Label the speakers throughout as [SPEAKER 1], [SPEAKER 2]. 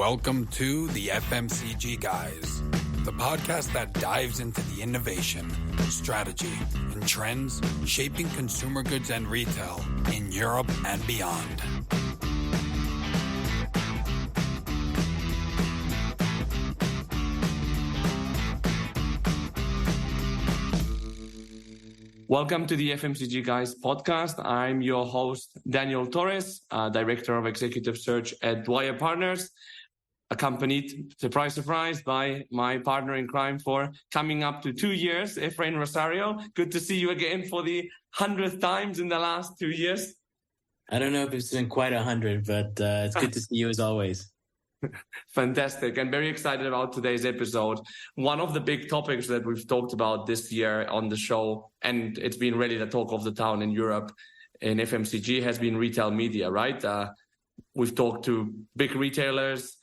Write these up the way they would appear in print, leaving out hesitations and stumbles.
[SPEAKER 1] Welcome to the FMCG Guys, the podcast that dives into the innovation, strategy, and trends shaping consumer goods and retail in Europe and beyond.
[SPEAKER 2] Welcome to the FMCG Guys podcast. I'm your host, Daniel Torres, Director of Executive Search at Dwyer Partners, accompanied, surprise, surprise, by my partner in crime for coming up to 2 years, Efrain Rosario. Good to see you again for the 100th times in the last 2 years.
[SPEAKER 3] I don't know if it's been quite 100, but it's good to see you as always.
[SPEAKER 2] Fantastic, and very excited about today's episode. One of the big topics that we've talked about this year on the show, and it's been really the talk of the town in Europe in FMCG, has been retail media, right? We've talked to big retailers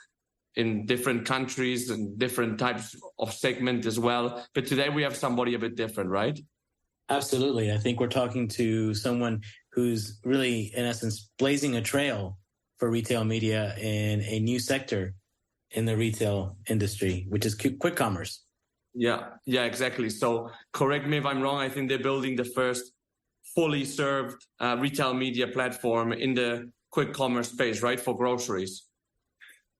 [SPEAKER 2] in different countries and different types of segment as well. But today we have somebody a bit different, right?
[SPEAKER 3] Absolutely. I think we're talking to someone who's really, in essence, blazing a trail for retail media in a new sector in the retail industry, which is quick commerce.
[SPEAKER 2] Yeah, exactly. So correct me if I'm wrong. I think they're building the first fully served retail media platform in the quick commerce space, right, for groceries.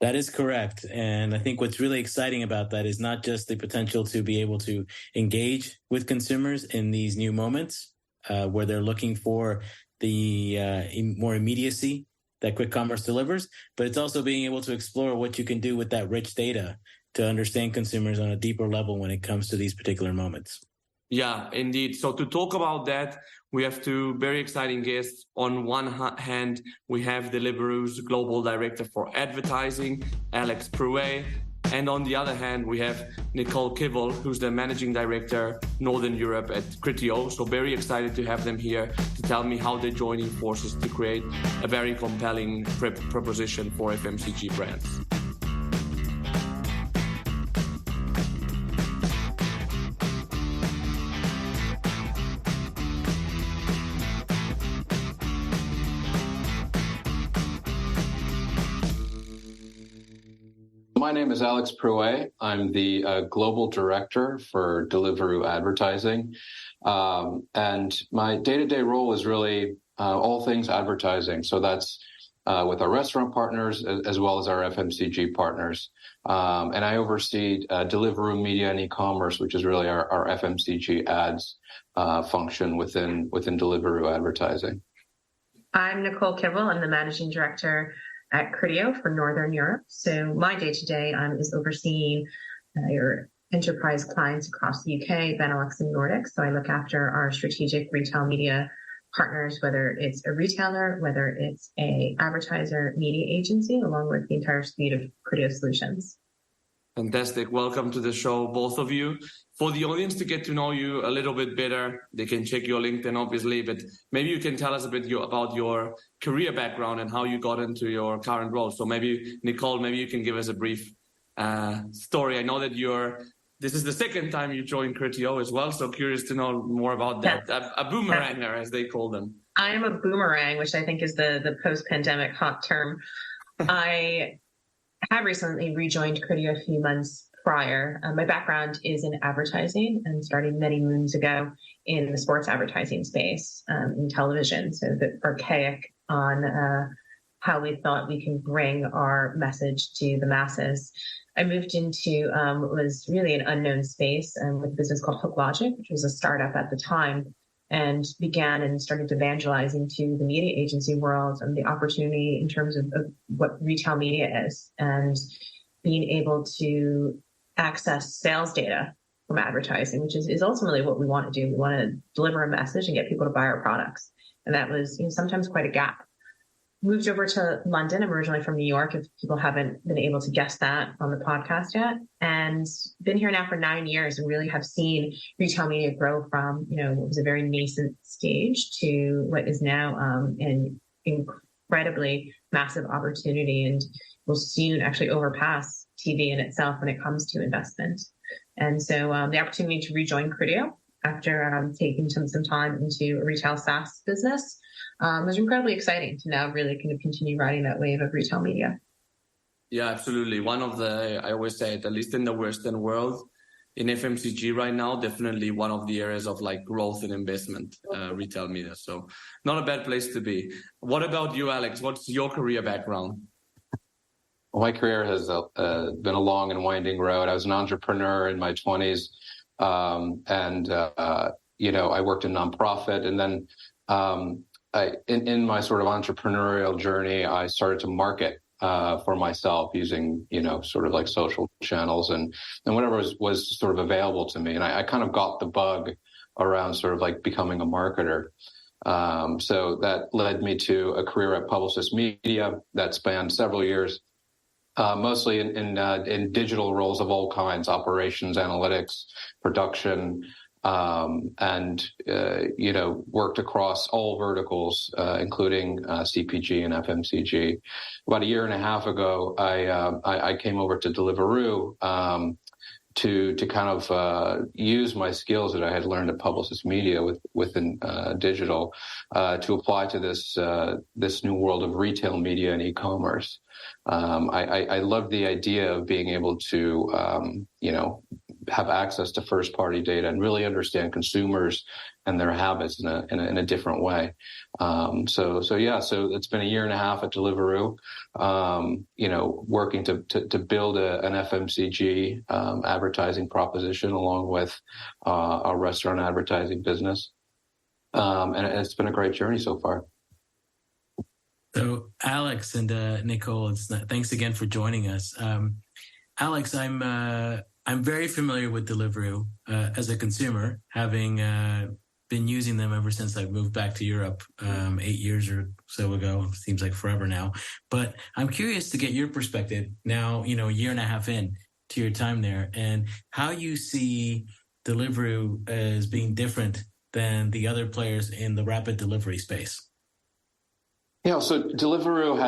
[SPEAKER 3] That is correct. And I think what's really exciting about that is not just the potential to be able to engage with consumers in these new moments where they're looking for the more immediacy that quick commerce delivers, but it's also being able to explore what you can do with that rich data to understand consumers on a deeper level when it comes to these particular moments.
[SPEAKER 2] Yeah, indeed. So to talk about that, we have two very exciting guests. On one hand, we have Deliveroo's Global Director for Advertising, Alex Prouhet. And on the other hand, we have Nicole Kivel, who's the Managing Director, Northern Europe at Criteo. So very excited to have them here to tell me how they're joining forces to create a very compelling proposition for FMCG brands.
[SPEAKER 4] My name is Alex Prouhet. I'm the Global Director for Deliveroo Advertising. And my day-to-day role is really all things advertising. So that's with our restaurant partners as well as our FMCG partners. And I oversee Deliveroo Media and E-commerce, which is really our FMCG ads function within Deliveroo Advertising.
[SPEAKER 5] I'm Nicole Kivel. I'm the Managing Director at Criteo for Northern Europe. So my day-to-day is overseeing your enterprise clients across the UK, Benelux, and Nordics. So I look after our strategic retail media partners, whether it's a retailer, whether it's a advertiser media agency, along with the entire suite of Criteo solutions.
[SPEAKER 2] Fantastic. Welcome to the show, both of you. For the audience to get to know you a little bit better, they can check your LinkedIn, obviously, but maybe you can tell us a bit about your career background and how you got into your current role. So maybe, Nicole, maybe you can give us a brief story. I know that this is the second time you joined Criteo as well, so curious to know more about that. A boomeranger, as they call them.
[SPEAKER 5] I am a boomerang, which I think is the post-pandemic hot term. I have recently rejoined Criteo a few months prior. My background is in advertising and started many moons ago in the sports advertising space in television. So the archaic on how we thought we can bring our message to the masses. I moved into what was really an unknown space with a business called Hook Logic, which was a startup at the time, and began and started evangelizing to the media agency world and the opportunity in terms of what retail media is and being able to access sales data from advertising, which is ultimately what we want to do. We want to deliver a message and get people to buy our products. And that was sometimes quite a gap. Moved over to London. I'm originally from New York, if people haven't been able to guess that on the podcast yet. And been here now for 9 years and really have seen retail media grow from, what was a very nascent stage to what is now an incredibly massive opportunity and will soon actually overpass TV in itself when it comes to investment. And so the opportunity to rejoin Criteo after taking some time into a retail SaaS business was incredibly exciting to now really kind of continue riding that wave of retail media.
[SPEAKER 2] Yeah, absolutely. I always say it, at least in the Western world, in FMCG right now, definitely one of the areas of like growth and investment, retail media. So not a bad place to be. What about you, Alex? What's your career background?
[SPEAKER 4] My career has been a long and winding road. I was an entrepreneur in my 20s, I worked in nonprofit, and then in my sort of entrepreneurial journey, I started to market for myself using, sort of like social channels and whatever was sort of available to me. And I kind of got the bug around sort of like becoming a marketer. So that led me to a career at Publicis Media that spanned several years, mostly in digital roles of all kinds, operations, analytics, production, worked across all verticals, including CPG and FMCG. About a year and a half ago, I came over to Deliveroo to kind of use my skills that I had learned at Publicis Media within digital to apply to this new world of retail media and e-commerce. I love the idea of being able to have access to first-party data and really understand consumers and their habits in a different way. So it's been a year and a half at Deliveroo, working to build an FMCG advertising proposition along with our restaurant advertising business. And it's been a great journey so far.
[SPEAKER 3] So Alex and Nicole, thanks again for joining us. Alex, I'm very familiar with Deliveroo as a consumer, having been using them ever since I moved back to Europe 8 years or so ago. It seems like forever now. But I'm curious to get your perspective now, a year and a half in to your time there, and how you see Deliveroo as being different than the other players in the rapid delivery space.
[SPEAKER 4] So Deliveroo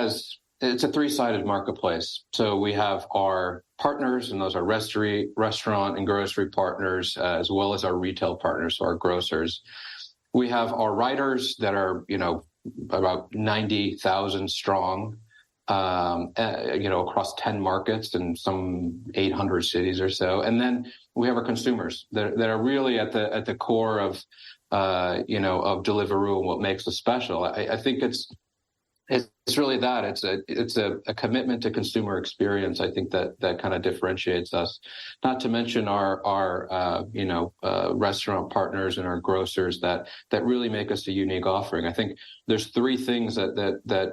[SPEAKER 4] it's a three-sided marketplace. So we have our partners, and those are restaurant and grocery partners, as well as our retail partners, so our grocers. We have our riders that are, about 90,000 strong, across 10 markets and some 800 cities or so. And then we have our consumers that are really at the core of Deliveroo and what makes us special. I think it's really that. It's a commitment to consumer experience. I think that kind of differentiates us. Not to mention our restaurant partners and our grocers that really make us a unique offering. I think there's three things that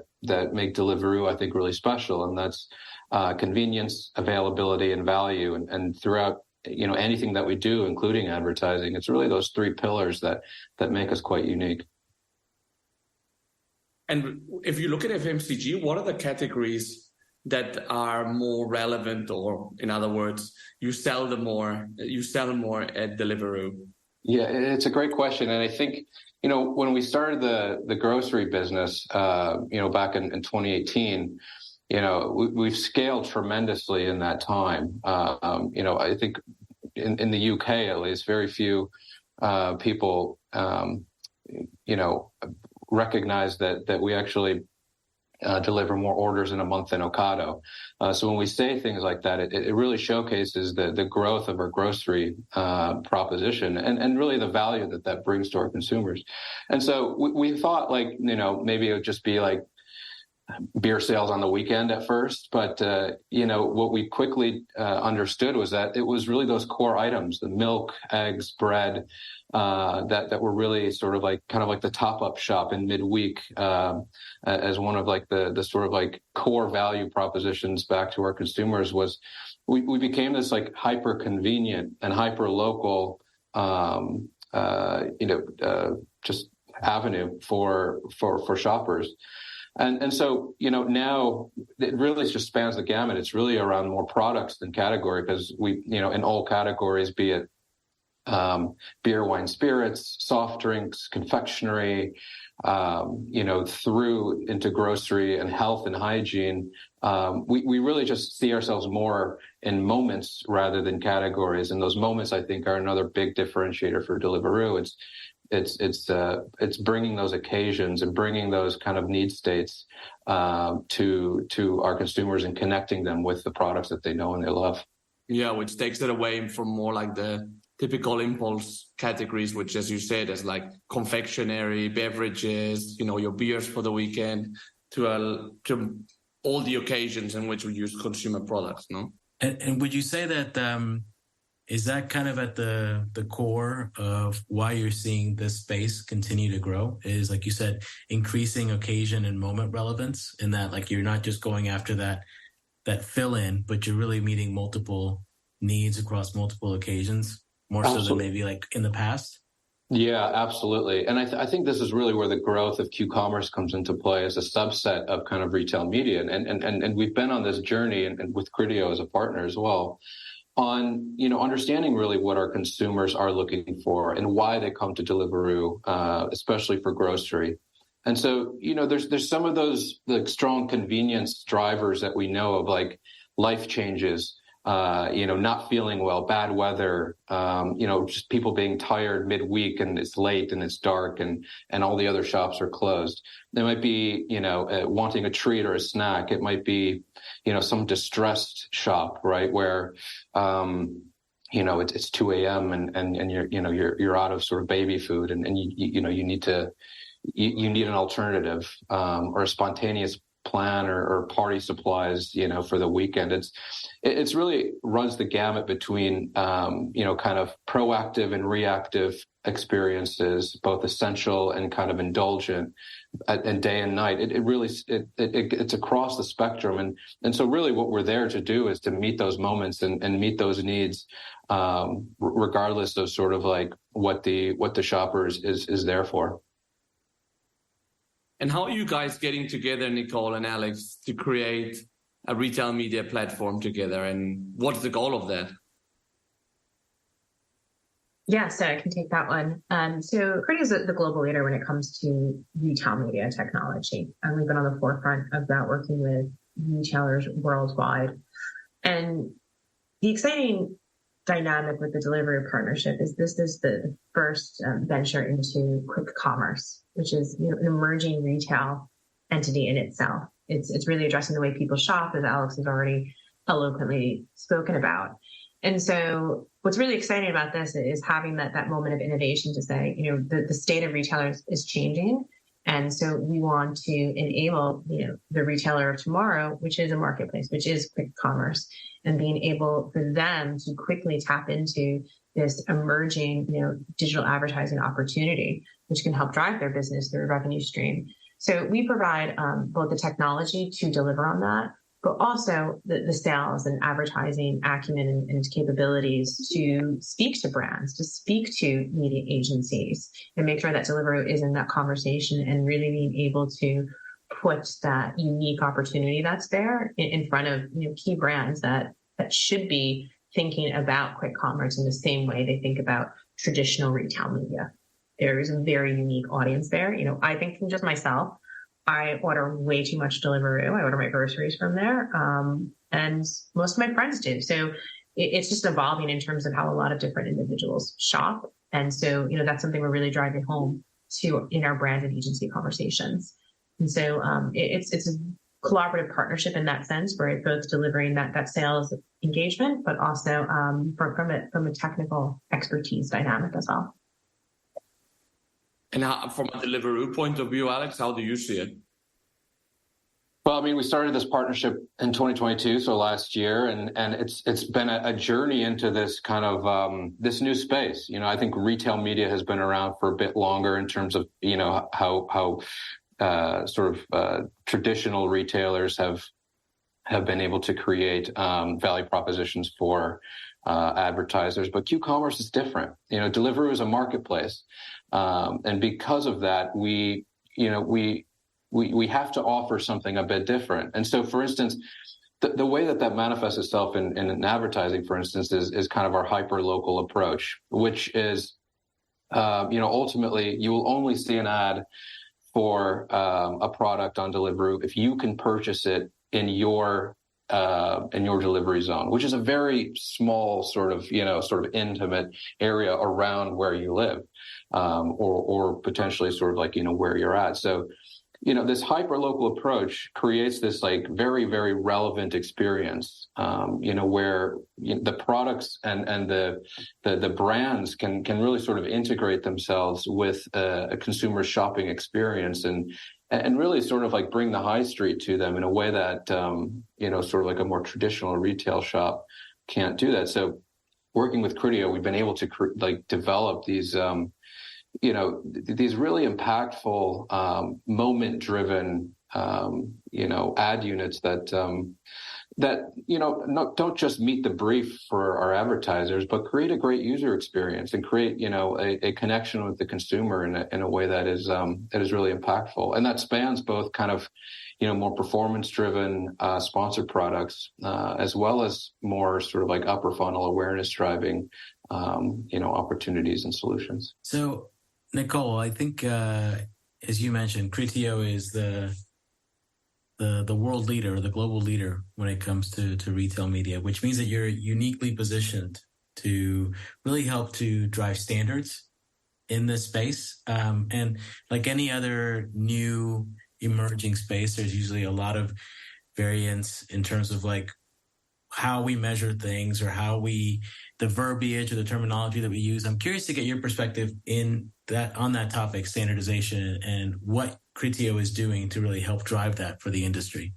[SPEAKER 4] make Deliveroo, I think, really special, and that's convenience, availability, and value. And throughout anything that we do, including advertising, it's really those three pillars that make us quite unique.
[SPEAKER 2] And if you look at FMCG, what are the categories that are more relevant, or in other words, you sell more at Deliveroo?
[SPEAKER 4] Yeah, it's a great question. And I think, when we started the grocery business, back in 2018, we've scaled tremendously in that time. I think in the UK, at least, very few people, recognize that we actually deliver more orders in a month than Ocado. So when we say things like that, it really showcases the growth of our grocery proposition and really the value that brings to our consumers. And so we thought maybe it would just be like beer sales on the weekend at first. But, what we quickly understood was that it was really those core items, the milk, eggs, bread, that were really sort of kind of like the top-up shop in midweek as one of the sort of core value propositions back to our consumers. Was we became this hyper convenient and hyper local just avenue for shoppers. And so, now it really just spans the gamut. It's really around more products than category, because we, in all categories, be it beer, wine, spirits, soft drinks, confectionery, through into grocery and health and hygiene, we really just see ourselves more in moments rather than categories. And those moments, I think, are another big differentiator for Deliveroo. It's, it's bringing those occasions and bringing those kind of need states to our consumers and connecting them with the products that they know and they love.
[SPEAKER 2] Yeah, which takes it away from more like the typical impulse categories, which, as you said, is like confectionery, beverages, your beers for the weekend, to all the occasions in which we use consumer products, no?
[SPEAKER 3] And would you say that is that kind of at the core of why you're seeing this space continue to grow? Is, like you said, increasing occasion and moment relevance, in that like you're not just going after that fill in, but you're really meeting multiple needs across multiple occasions, more so than maybe like in the past?
[SPEAKER 4] Yeah, absolutely. And I think this is really where the growth of Q-commerce comes into play as a subset of kind of retail media. And we've been on this journey, and with Criteo as a partner as well, on, understanding really what our consumers are looking for and why they come to Deliveroo, especially for grocery. And so, there's some of those like strong convenience drivers that we know of, like life changes, not feeling well, bad weather, just people being tired midweek and it's late and it's dark and all the other shops are closed. They might be, wanting a treat or a snack. It might be, some distressed shop, right, where, it's 2 a.m. and you're out of sort of baby food and you need an alternative, or a spontaneous plan or party supplies, for the weekend. It's really runs the gamut between, kind of proactive and reactive experiences, both essential and kind of indulgent, and day and night. It's across the spectrum. And so really what we're there to do is to meet those moments and meet those needs, regardless of sort of like what the shopper is there for.
[SPEAKER 2] And how are you guys getting together, Nicole and Alex, to create a retail media platform together? And what's the goal of that?
[SPEAKER 5] Yeah, so I can take that one. So Criteo is the global leader when it comes to retail media technology. And we've been on the forefront of that, working with retailers worldwide. And the exciting dynamic with the Deliveroo partnership is this is the first venture into quick commerce, which is an emerging retail entity in itself. It's really addressing the way people shop, as Alex has already eloquently spoken about. And so what's really exciting about this is having that moment of innovation to say, the state of retailers is changing. And so we want to enable, the retailer of tomorrow, which is a marketplace, which is quick commerce, and being able for them to quickly tap into this emerging, digital advertising opportunity, which can help drive their business through a revenue stream. So we provide both the technology to deliver on that, but also the sales and advertising acumen and capabilities to speak to brands, to speak to media agencies, and make sure that Deliveroo is in that conversation and really being able to put that unique opportunity that's there in front of key brands that should be thinking about quick commerce in the same way they think about traditional retail media. There is a very unique audience there. I think from just myself, I order way too much Deliveroo. I order my groceries from there. And most of my friends do. So it's just evolving in terms of how a lot of different individuals shop. And so, that's something we're really driving home to in our brand and agency conversations. And so it's a collaborative partnership in that sense, where it's both delivering that sales engagement, but also from a technical expertise dynamic as well.
[SPEAKER 2] And from a Deliveroo point of view, Alex, how do you see it?
[SPEAKER 4] Well, we started this partnership in 2022, so last year, and it's been a journey into this kind of this new space. I think retail media has been around for a bit longer in terms of how traditional retailers have been able to create value propositions for advertisers, but Q-commerce is different. Deliveroo is a marketplace, and because of that, we have to offer something a bit different. And so, for instance, the way that manifests itself in advertising, for instance, is kind of our hyper-local approach, which is, ultimately you will only see an ad for a product on Deliveroo if you can purchase it in your in your delivery zone, which is a very small sort of intimate area around where you live, or potentially sort of like, where you're at. So, this hyper-local approach creates this like very, very relevant experience, where the products and the brands can really sort of integrate themselves with a consumer shopping experience and really sort of like bring the high street to them in a way that, sort of like a more traditional retail shop can't do that. So working with Criteo, we've been able to develop these, these really impactful, moment-driven, ad units that don't just meet the brief for our advertisers, but create a great user experience and create, a connection with the consumer in a way that is really impactful. And that spans both kind of, more performance-driven, sponsored products, as well as more sort of like upper funnel awareness driving, opportunities and solutions.
[SPEAKER 3] So, Nicole, I think, as you mentioned, Criteo is the world leader, the global leader when it comes to retail media, which means that you're uniquely positioned to really help to drive standards in this space. And like any other new emerging space, there's usually a lot of variance in terms of like how we measure things or the verbiage or the terminology that we use. I'm curious to get your perspective on that topic, standardization, and what Criteo is doing to really help drive that for the industry.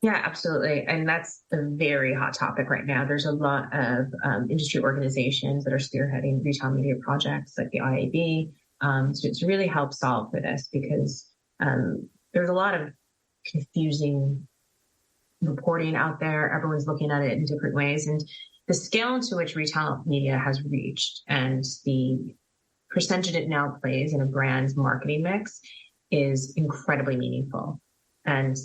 [SPEAKER 5] Yeah, absolutely. And that's a very hot topic right now. There's a lot of industry organizations that are spearheading retail media projects like the IAB to really help solve for this, because there's a lot of confusing reporting out there. Everyone's looking at it in different ways. And the scale to which retail media has reached and the percentage it now plays in a brand's marketing mix is incredibly meaningful. And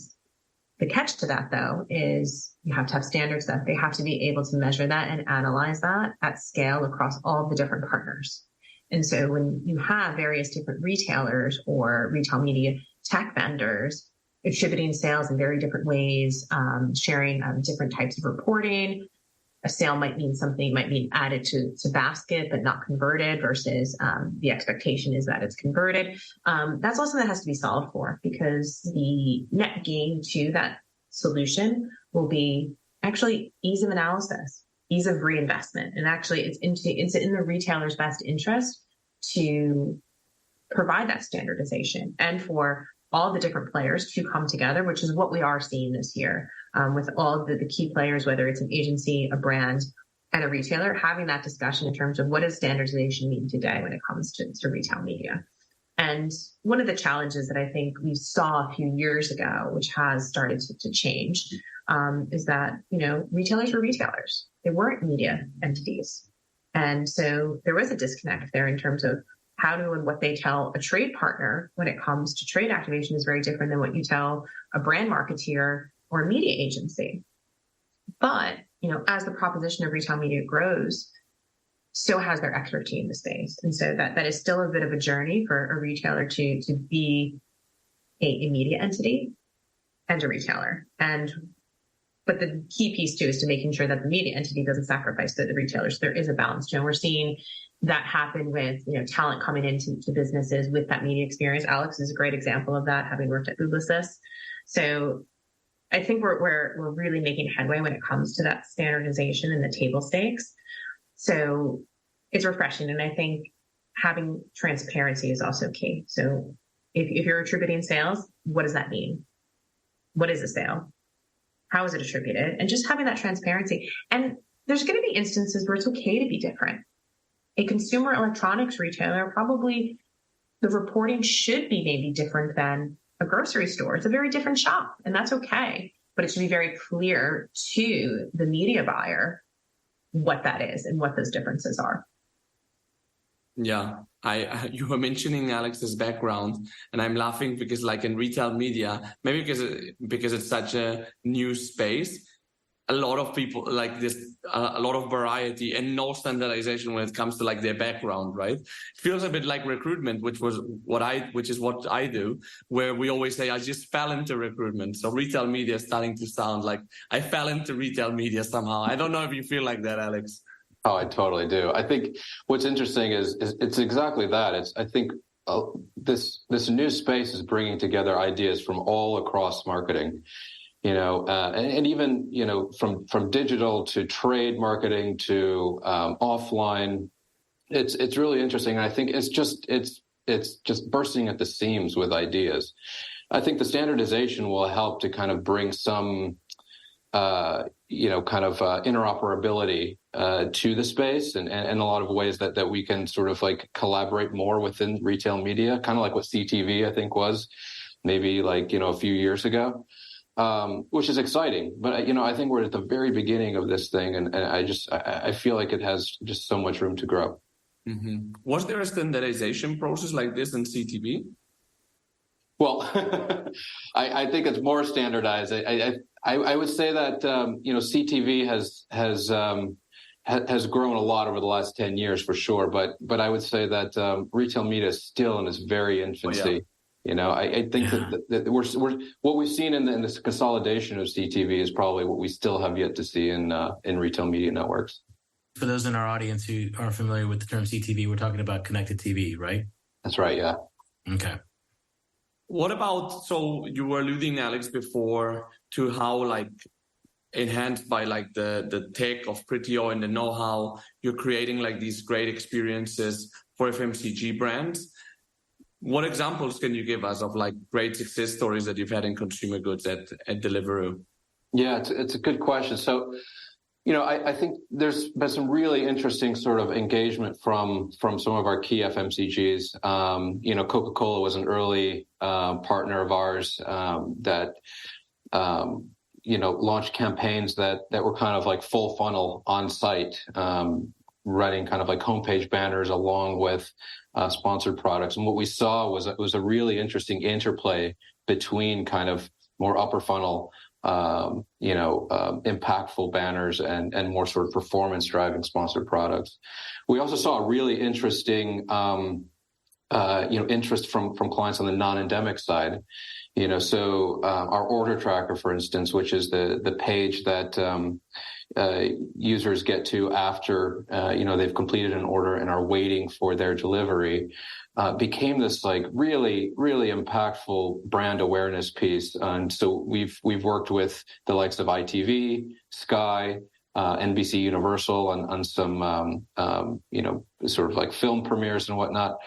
[SPEAKER 5] the catch to that, though, is you have to have standards that they have to be able to measure that and analyze that at scale across all the different partners. And so when you have various different retailers or retail media tech vendors attributing sales in very different ways, sharing different types of reporting, a sale might mean something might be added to basket but not converted versus the expectation is that it's converted. That's also that has to be solved for, because the net gain to that solution will be actually ease of analysis, ease of reinvestment. And actually it's in the retailer's best interest to provide that standardization and for all the different players to come together, which is what we are seeing this year with all the key players, whether it's an agency, a brand, and a retailer, having that discussion in terms of what does standardization mean today when it comes to retail media. And one of the challenges that I think we saw a few years ago, which has started to change, is that, retailers were retailers. They weren't media entities. And so there was a disconnect there in terms of how to and what they tell a trade partner when it comes to trade activation is very different than what you tell a brand marketeer or a media agency. But, as the proposition of retail media grows, so has their expertise in the space. And so that is still a bit of a journey for a retailer to be a media entity and a retailer. But the key piece too is to making sure that the media entity doesn't sacrifice the retailers. There is a balance. We're seeing that happen with talent coming into businesses with that media experience. Alex is a great example of that, having worked at Publicis. So I think we're really making headway when it comes to that standardization and the table stakes. So it's refreshing, and I think having transparency is also key. So if you're attributing sales, what does that mean? What is a sale? How is it attributed? And just having that transparency. And there's going to be instances where it's okay to be different. A consumer electronics retailer, probably the reporting should be maybe different than a grocery store. It's a very different shop, and that's okay. But it should be very clear to the media buyer what that is and what those differences are.
[SPEAKER 2] Yeah, you were mentioning Alex's background, and I'm laughing because, like in retail media, maybe because it's such a new space, a lot of people like this, a lot of variety and no standardization when it comes to like their background, right? It feels a bit like recruitment, which is what I do, where we always say, I just fell into recruitment. So retail media is starting to sound like I fell into retail media somehow. I don't know if you feel like that, Alex.
[SPEAKER 4] Oh, I totally do. I think what's interesting is it's exactly that. I think this new space is bringing together ideas from all across marketing, and even, from digital to trade marketing to offline. It's really interesting. And I think it's just bursting at the seams with ideas. I think the standardization will help to kind of bring some interoperability to the space, and a lot of ways that we can sort of like collaborate more within retail media, kind of like what CTV I think was maybe like, a few years ago, which is exciting. But, I think we're at the very beginning of this thing, and I feel like it has just so much room to grow.
[SPEAKER 2] Mm-hmm. Was there a standardization process like this in CTV?
[SPEAKER 4] Well, I think it's more standardized. I would say that CTV has grown a lot over the last 10 years for sure, but I would say that retail media is still in its very infancy. Oh, yeah. I think that we're what we've seen in this consolidation of CTV is probably what we still have yet to see in retail media networks.
[SPEAKER 3] For those in our audience who aren't familiar with the term CTV, we're talking about connected TV, right?
[SPEAKER 4] That's right. Yeah.
[SPEAKER 3] Okay.
[SPEAKER 2] What about, so you were alluding, Alex, before to how like enhanced by like the tech of Criteo and the know-how, you're creating like these great experiences for FMCG brands. What examples can you give us of like great success stories that you've had in consumer goods at Deliveroo? Yeah,
[SPEAKER 4] it's a good question. So, I think there's been some really interesting sort of engagement from some of our key FMCGs. Coca-Cola was an early partner of ours that launched campaigns that were kind of like full funnel on site, running kind of like homepage banners along with sponsored products. And what we saw was a really interesting interplay between kind of more upper funnel impactful banners and more sort of performance driving sponsored products. We also saw a really interesting, interest from clients on the non-endemic side. So our order tracker, for instance, which is the page that users get to after they've completed an order and are waiting for their delivery, became this like really, really impactful brand awareness piece. And so we've worked with the likes of ITV, Sky, NBC Universal on some sort of like film premieres and whatnot.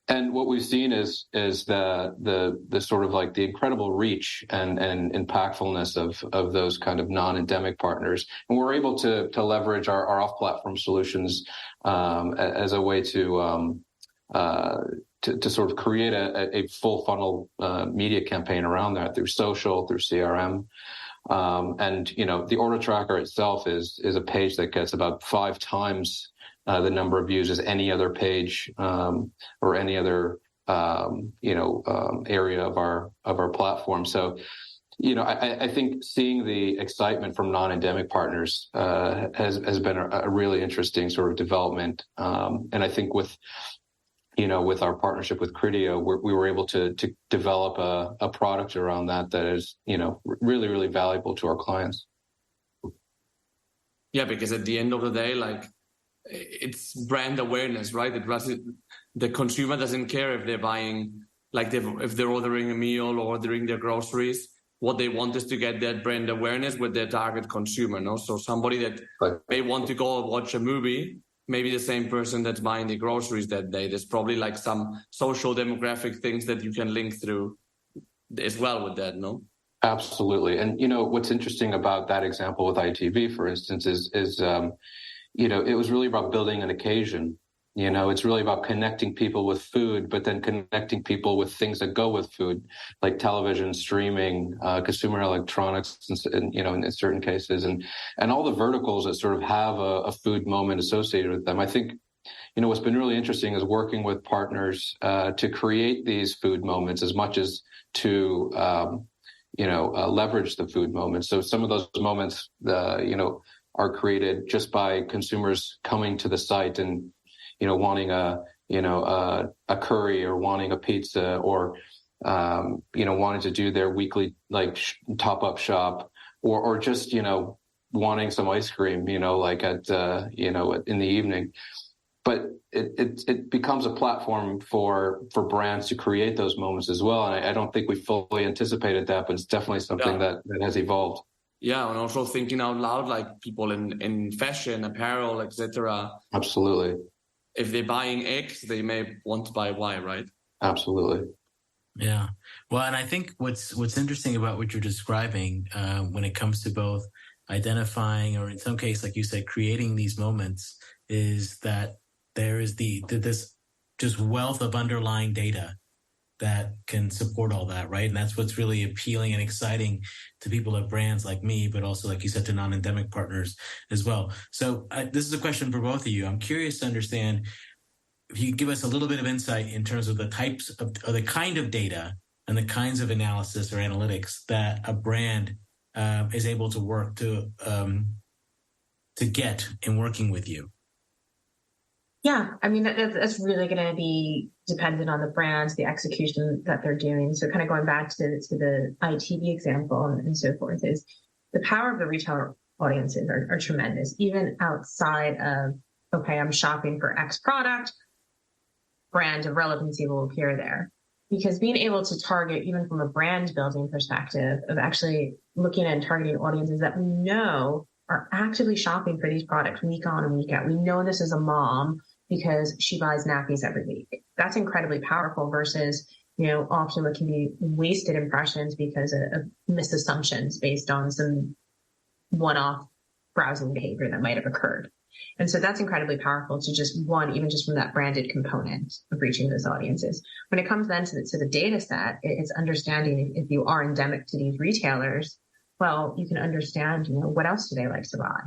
[SPEAKER 4] And what we've seen is the sort of like the incredible reach and impactfulness of those kind of non-endemic partners. And we're able to leverage our off-platform solutions as a way to sort of create a full funnel media campaign around that through social, through CRM. And the order tracker itself is a page that gets about 5 times the number of views as any other page or any other area of our platform. So I think seeing the excitement from non-endemic partners has been a really interesting sort of development. And I think with our partnership with Criteo, we were able to develop a product around that is, really, really valuable to our clients.
[SPEAKER 2] Yeah, because at the end of the day, like, it's brand awareness, right? The consumer doesn't care if they're buying, like if they're ordering a meal or ordering their groceries. What they want is to get that brand awareness with their target consumer, no? So somebody that may want to go watch a movie, maybe the same person that's buying the groceries that day. There's probably like some social demographic things that you can link through as well with that, no?
[SPEAKER 4] Absolutely. And, what's interesting about that example with ITV, for instance, is it was really about building an occasion. It's really about connecting people with food, but then connecting people with things that go with food, like television, streaming, consumer electronics, and in certain cases, and all the verticals that sort of have a food moment associated with them. I think, what's been really interesting is working with partners to create these food moments as much as to leverage the food moments. So some of those moments, are created just by consumers coming to the site and, wanting a curry or wanting a pizza or, wanting to do their weekly top up shop or just, wanting some ice cream, like at, in the evening. But it becomes a platform for brands to create those moments as well. And I don't think we fully anticipated that, but it's definitely something that has evolved.
[SPEAKER 2] Yeah, and also thinking out loud, like people in fashion, apparel, etc.
[SPEAKER 4] Absolutely.
[SPEAKER 2] If they're buying X, they may want to buy Y, right?
[SPEAKER 4] Absolutely.
[SPEAKER 3] Yeah. Well, and I think what's interesting about what you're describing when it comes to both identifying or in some case, like you said, creating these moments is that there is this just wealth of underlying data that can support all that, right? And that's what's really appealing and exciting to people at brands like me, but also, like you said, to non-endemic partners as well. So this is a question for both of you. I'm curious to understand if you could give us a little bit of insight in terms of the types of or the kind of data and the kinds of analysis or analytics that a brand is able to work to get in working with you.
[SPEAKER 5] Yeah, I mean, that's really going to be dependent on the brands, the execution that they're doing. So kind of going back to the ITV example and so forth is the power of the retail audiences are tremendous, even outside of, okay, I'm shopping for X product, brand of relevancy will appear there. Because being able to target, even from a brand building perspective, of actually looking and targeting audiences that we know are actively shopping for these products week on and week out. We know this is a mom because she buys nappies every week. That's incredibly powerful versus, often what can be wasted impressions because of misassumptions based on some one-off browsing behavior that might have occurred. And so that's incredibly powerful to even just from that branded component of reaching those audiences. When it comes then to the data set, it's understanding if you are endemic to these retailers, well, you can understand, what else do they like to buy?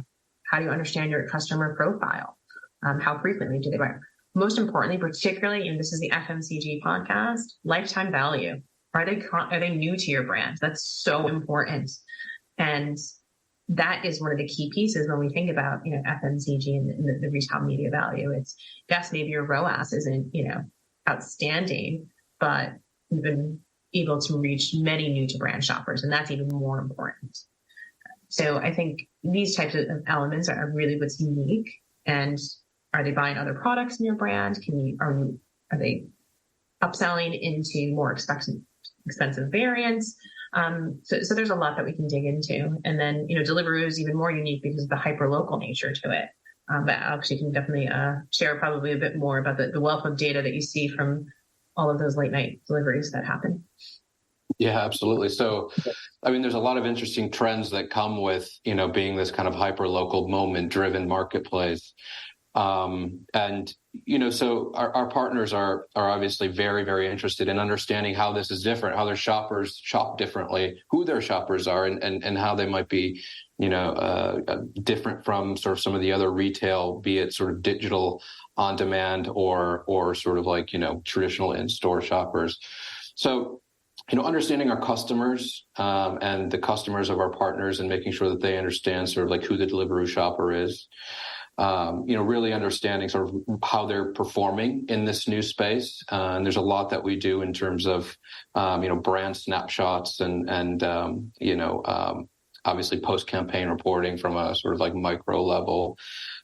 [SPEAKER 5] How do you understand your customer profile? How frequently do they buy? Most importantly, particularly, and this is the FMCG podcast, lifetime value. Are they new to your brand? That's so important. And that is one of the key pieces when we think about, FMCG and the retail media value. It's, yes, maybe your ROAS isn't, outstanding, but you've been able to reach many new to brand shoppers, and that's even more important. So I think these types of elements are really what's unique. And are they buying other products in your brand? Are they upselling into more expensive variants? So there's a lot that we can dig into. And then, Deliveroo is even more unique because of the hyper-local nature to it. But Alex, you can definitely share probably a bit more about the wealth of data that you see from all of those late night deliveries that happen.
[SPEAKER 4] Yeah, absolutely. So, I mean, there's a lot of interesting trends that come with, being this kind of hyper-local moment-driven marketplace. So our partners are obviously very, very interested in understanding how this is different, how their shoppers shop differently, who their shoppers are, and how they might be, different from sort of some of the other retail, be it sort of digital on demand or sort of like, traditional in-store shoppers. So, understanding our customers and the customers of our partners and making sure that they understand sort of like who the Deliveroo shopper is. Really understanding sort of how they're performing in this new space. And there's a lot that we do in terms of, brand snapshots and obviously post-campaign reporting from a sort of like micro level.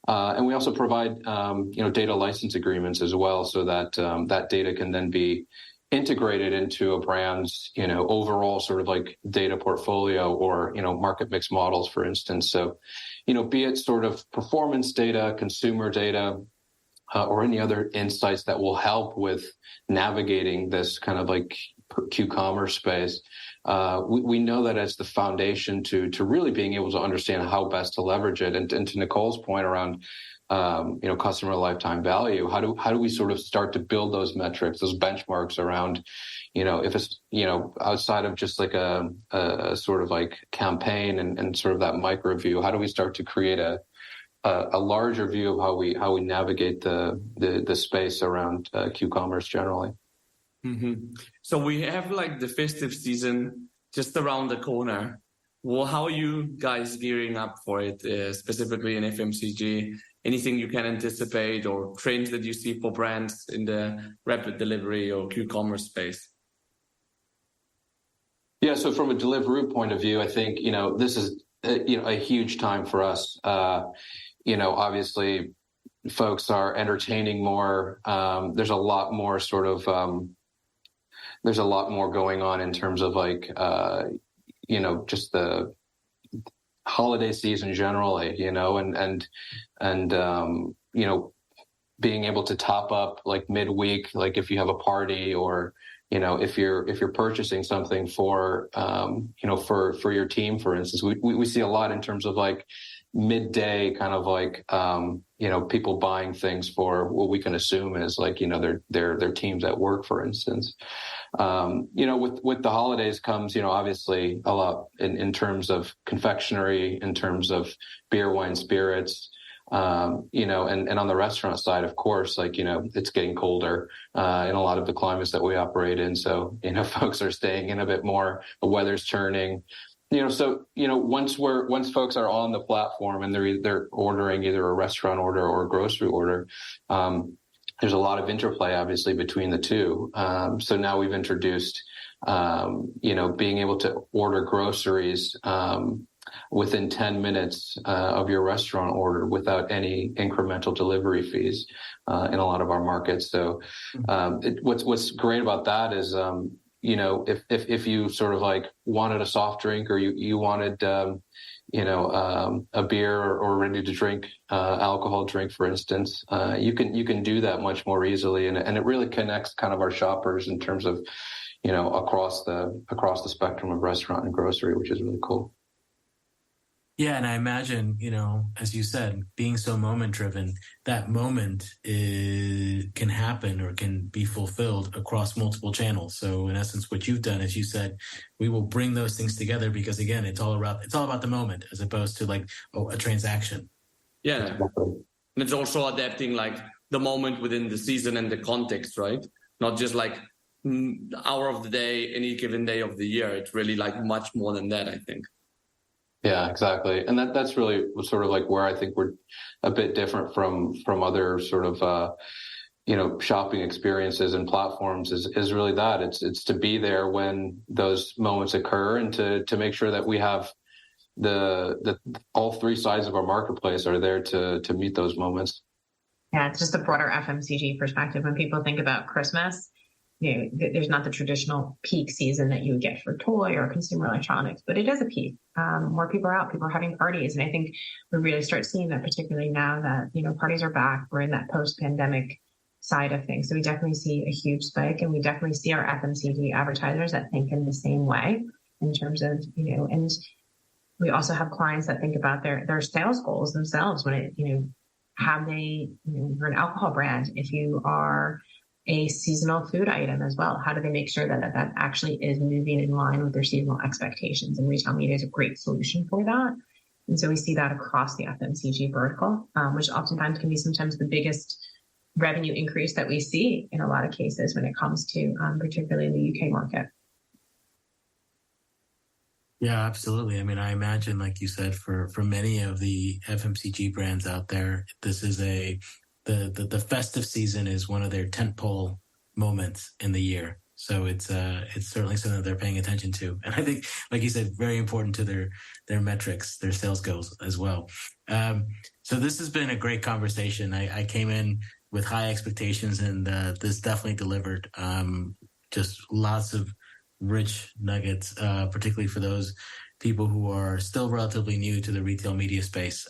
[SPEAKER 4] And we also provide, data license agreements as well, so that that data can then be integrated into a brand's, overall sort of like data portfolio or, market mix models, for instance. So, be it sort of performance data, consumer data, or any other insights that will help with navigating this kind of like Q-commerce space. We know that as the foundation to really being able to understand how best to leverage it. And to Nicole's point around, customer lifetime value, how do we sort of start to build those metrics, those benchmarks around, if it's, outside of just like a sort of like campaign and sort of that micro view, how do we start to create a larger view of how we navigate the space around Q-commerce generally?
[SPEAKER 2] Mm-hmm. So we have like the festive season just around the corner. Well, how are you guys gearing up for it, specifically in FMCG? Anything you can anticipate or trends that you see for brands in the rapid delivery or Q-commerce space?
[SPEAKER 4] Yeah, so from a Deliveroo point of view, I think, this is, a huge time for us. Obviously, folks are entertaining more. There's a lot more there's a lot more going on in terms of just the holiday season generally, and being able to top up like midweek, like if you have a party or, if you're purchasing something for your team, for instance, we see a lot in terms of like midday kind of like, people buying things for what we can assume is like, their teams at work, for instance. With the holidays comes, obviously a lot in terms of confectionery, in terms of beer, wine, spirits, and on the restaurant side, of course, like, it's getting colder, in a lot of the climates that we operate in. So, folks are staying in a bit more, the weather's turning, once folks are on the platform and they're ordering either a restaurant order or a grocery order, there's a lot of interplay, obviously, between the two. So now we've introduced, being able to order groceries within 10 minutes of your restaurant order without any incremental delivery fees in a lot of our markets. So what's great about that is, if you sort of like wanted a soft drink or you wanted, a beer or ready to drink alcohol drink, for instance, you can do that much more easily, and it really connects kind of our shoppers in terms of, across the spectrum of restaurant and grocery, which is really cool.
[SPEAKER 3] Yeah, and I imagine, as you said, being so moment-driven, that moment can happen or can be fulfilled across multiple channels. So in essence, what you've done, as you said, we will bring those things together because, again, it's all about the moment as opposed to like a transaction.
[SPEAKER 2] Yeah, and it's also adapting like the moment within the season and the context, right? Not just like hour of the day, any given day of the year. It's really like much more than that, I think.
[SPEAKER 4] Yeah, exactly. And that's really sort of like where I think we're a bit different from other sort of, shopping experiences and platforms is really that it's to be there when those moments occur and to make sure that we have the all three sides of our marketplace are there to meet those moments.
[SPEAKER 5] Yeah, it's just a broader FMCG perspective. When people think about Christmas, there's not the traditional peak season that you would get for toy or consumer electronics, but it is a peak. More people are out, people are having parties. And I think we really start seeing that, particularly now that, parties are back. We're in that post-pandemic side of things. So we definitely see a huge spike, and we definitely see our FMCG advertisers that think in the same way in terms of, and we also have clients that think about their sales goals themselves when it, have they, you're an alcohol brand, if you are a seasonal food item as well, how do they make sure that actually is moving in line with their seasonal expectations? And retail media is a great solution for that. And so we see that across the FMCG vertical, which oftentimes can be sometimes the biggest revenue increase that we see in a lot of cases when it comes to particularly in the UK market.
[SPEAKER 3] Yeah, absolutely. I mean, I imagine, like you said, for many of the FMCG brands out there, this is the festive season is one of their tentpole moments in the year. So it's certainly something that they're paying attention to. And I think, like you said, very important to their metrics, their sales goals as well. So this has been a great conversation. I came in with high expectations, and this definitely delivered. Just lots of rich nuggets, particularly for those people who are still relatively new to the retail media space.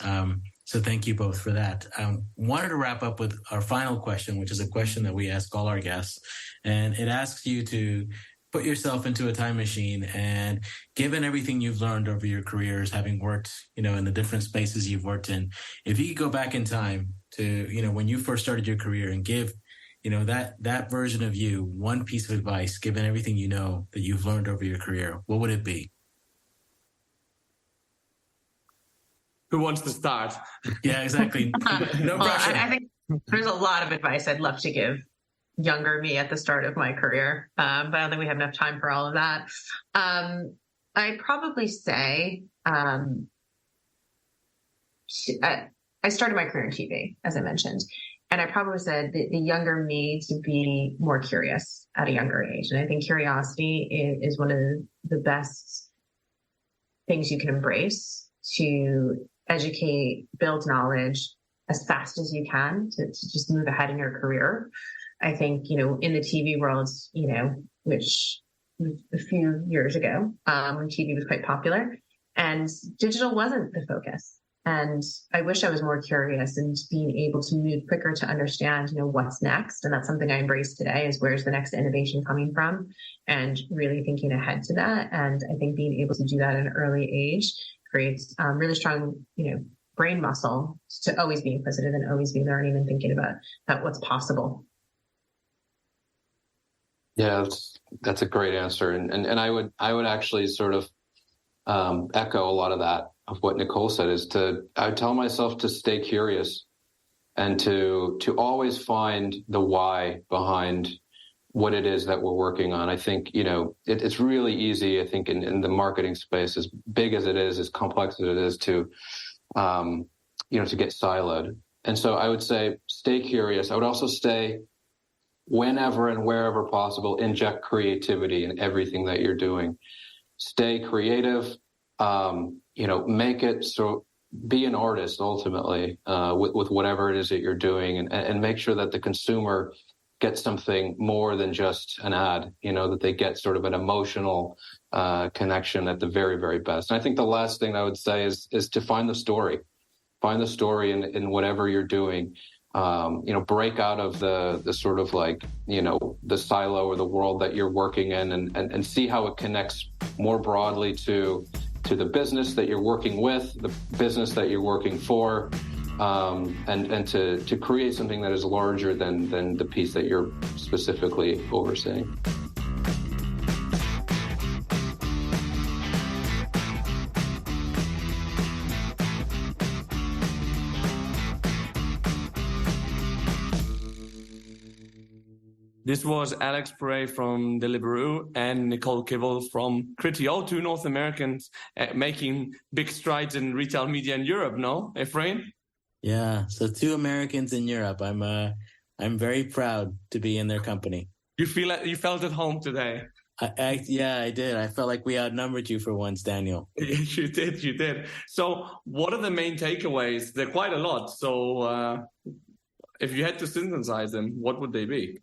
[SPEAKER 3] So thank you both for that. Wanted to wrap up with our final question, which is a question that we ask all our guests. And it asks you to put yourself into a time machine, and given everything you've learned over your careers, having worked, in the different spaces you've worked in, if you could go back in time to, when you first started your career and give, that version of you one piece of advice, given everything that you've learned over your career, what would it be?
[SPEAKER 2] Who wants to start?
[SPEAKER 3] Yeah, exactly. No pressure.
[SPEAKER 5] I think there's a lot of advice I'd love to give younger me at the start of my career, but I don't think we have enough time for all of that. I'd probably say I started my career in TV, as I mentioned, and I probably said the younger me to be more curious at a younger age. And I think curiosity is one of the best things you can embrace to educate, build knowledge as fast as you can to just move ahead in your career. I think, in the TV world, which a few years ago, when TV was quite popular and digital wasn't the focus. And I wish I was more curious and being able to move quicker to understand, what's next. And that's something I embrace today is where's the next innovation coming from and really thinking ahead to that. And I think being able to do that at an early age creates really strong, brain muscle to always be inquisitive and always be learning and thinking about what's possible.
[SPEAKER 4] Yeah, that's a great answer. And I would actually sort of echo a lot of that, of what Nicole said, I would tell myself to stay curious and to always find the why behind what it is that we're working on. I think, it's really easy, I think, in the marketing space, as big as it is, as complex as it is, to get siloed. And so I would say, stay curious. I would also stay, whenever and wherever possible, inject creativity in everything that you're doing. Stay creative, make it so, be an artist ultimately, with whatever it is that you're doing, and make sure that the consumer gets something more than just an ad, that they get sort of an emotional connection at the very, very best. And I think the last thing I would say is to find the story in whatever you're doing. Break out of the sort of the silo or the world that you're working in, and see how it connects more broadly to the business that you're working with, the business that you're working for, and to create something that is larger than the piece that you're specifically overseeing.
[SPEAKER 2] This was Alex Prouhet from Deliveroo and Nicole Kivel from Criteo, two North Americans making big strides in retail media in Europe, no, Efrain?
[SPEAKER 3] Yeah, so two Americans in Europe. I'm very proud to be in their company.
[SPEAKER 2] You felt at home today?
[SPEAKER 3] Yeah, I did. I felt like we outnumbered you for once, Daniel.
[SPEAKER 2] You did. So what are the main takeaways? There are quite a lot. So if you had to synthesize them, what would they be?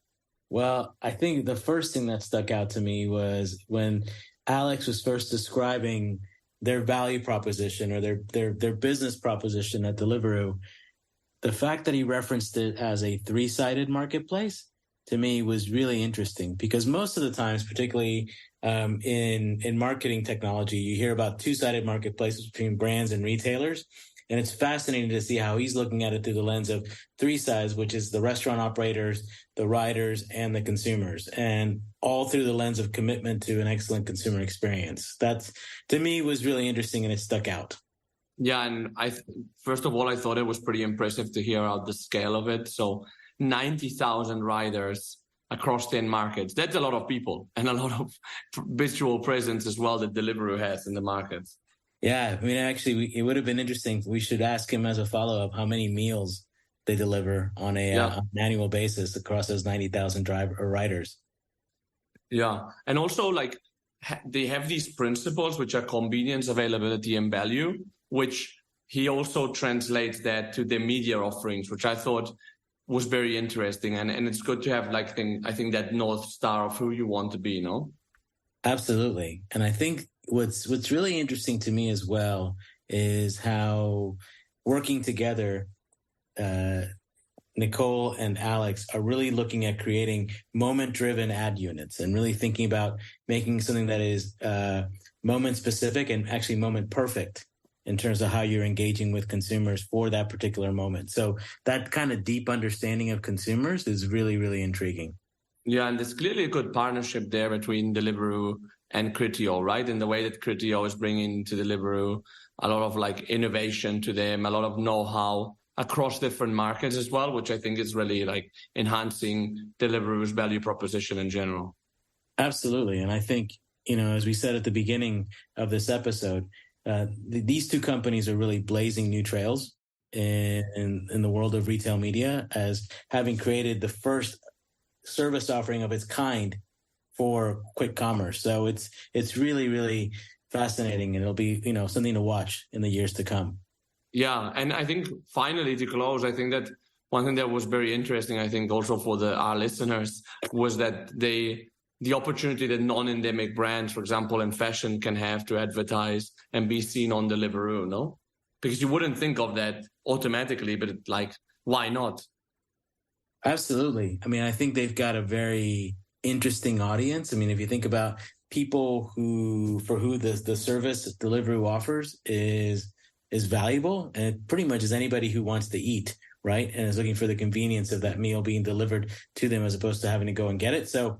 [SPEAKER 3] Well, I think the first thing that stuck out to me was when Alex was first describing their value proposition or their business proposition at Deliveroo. The fact that he referenced it as a three-sided marketplace, to me, was really interesting, because most of the times, particularly in marketing technology, you hear about two-sided marketplaces between brands and retailers. And it's fascinating to see how he's looking at it through the lens of three sides, which is the restaurant operators, the riders, and the consumers, and all through the lens of commitment to an excellent consumer experience. That's, to me, was really interesting, and it stuck out.
[SPEAKER 2] Yeah, and first of all, I thought it was pretty impressive to hear out the scale of it. So 90,000 riders across 10 markets. That's a lot of people and a lot of visual presence as well that Deliveroo has in the markets.
[SPEAKER 3] Yeah, I mean, actually, it would have been interesting. We should ask him as a follow-up how many meals they deliver on an annual basis across those 90,000 riders.
[SPEAKER 2] Yeah, and also they have these principles, which are convenience, availability, and value, which he also translates that to the media offerings, which I thought was very interesting. And it's good to have I think that North Star of who you want to be, no?
[SPEAKER 3] Absolutely. And I think what's really interesting to me as well is how working together, Nicole and Alex are really looking at creating moment-driven ad units and really thinking about making something that is moment-specific and actually moment-perfect in terms of how you're engaging with consumers for that particular moment. So that kind of deep understanding of consumers is really, really intriguing.
[SPEAKER 2] Yeah, and there's clearly a good partnership there between Deliveroo and Criteo, right? In the way that Criteo is bringing to Deliveroo a lot of innovation to them, a lot of know-how across different markets as well, which I think is really enhancing Deliveroo's value proposition in general.
[SPEAKER 3] Absolutely. And I think as we said at the beginning of this episode, these two companies are really blazing new trails in the world of retail media, as having created the first service offering of its kind for quick commerce. So it's really, really fascinating, and it'll be, something to watch in the years to come.
[SPEAKER 2] Yeah. And I think finally to close, I think that one thing that was very interesting, I think also for our listeners, was that the opportunity that non-endemic brands, for example, in fashion can have to advertise and be seen on Deliveroo, no? Because you wouldn't think of that automatically, but why not?
[SPEAKER 3] Absolutely. I mean, I think they've got a very interesting audience. I mean, if you think about people for who the service Deliveroo offers is valuable, and it pretty much is anybody who wants to eat, right? And is looking for the convenience of that meal being delivered to them as opposed to having to go and get it. So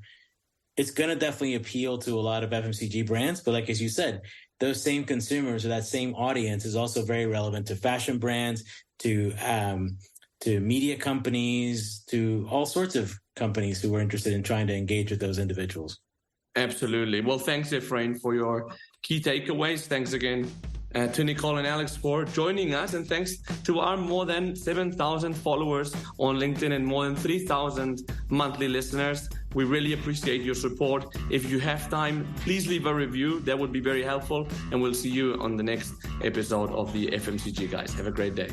[SPEAKER 3] it's going to definitely appeal to a lot of FMCG brands. But like, as you said, those same consumers or that same audience is also very relevant to fashion brands, to media companies, to all sorts of companies who are interested in trying to engage with those individuals.
[SPEAKER 2] Absolutely. Well, thanks, Efrain, for your key takeaways. Thanks again to Nicole and Alex for joining us. And thanks to our more than 7,000 followers on LinkedIn and more than 3,000 monthly listeners. We really appreciate your support. If you have time, please leave a review. That would be very helpful. And we'll see you on the next episode of the FMCG Guys. Have a great day.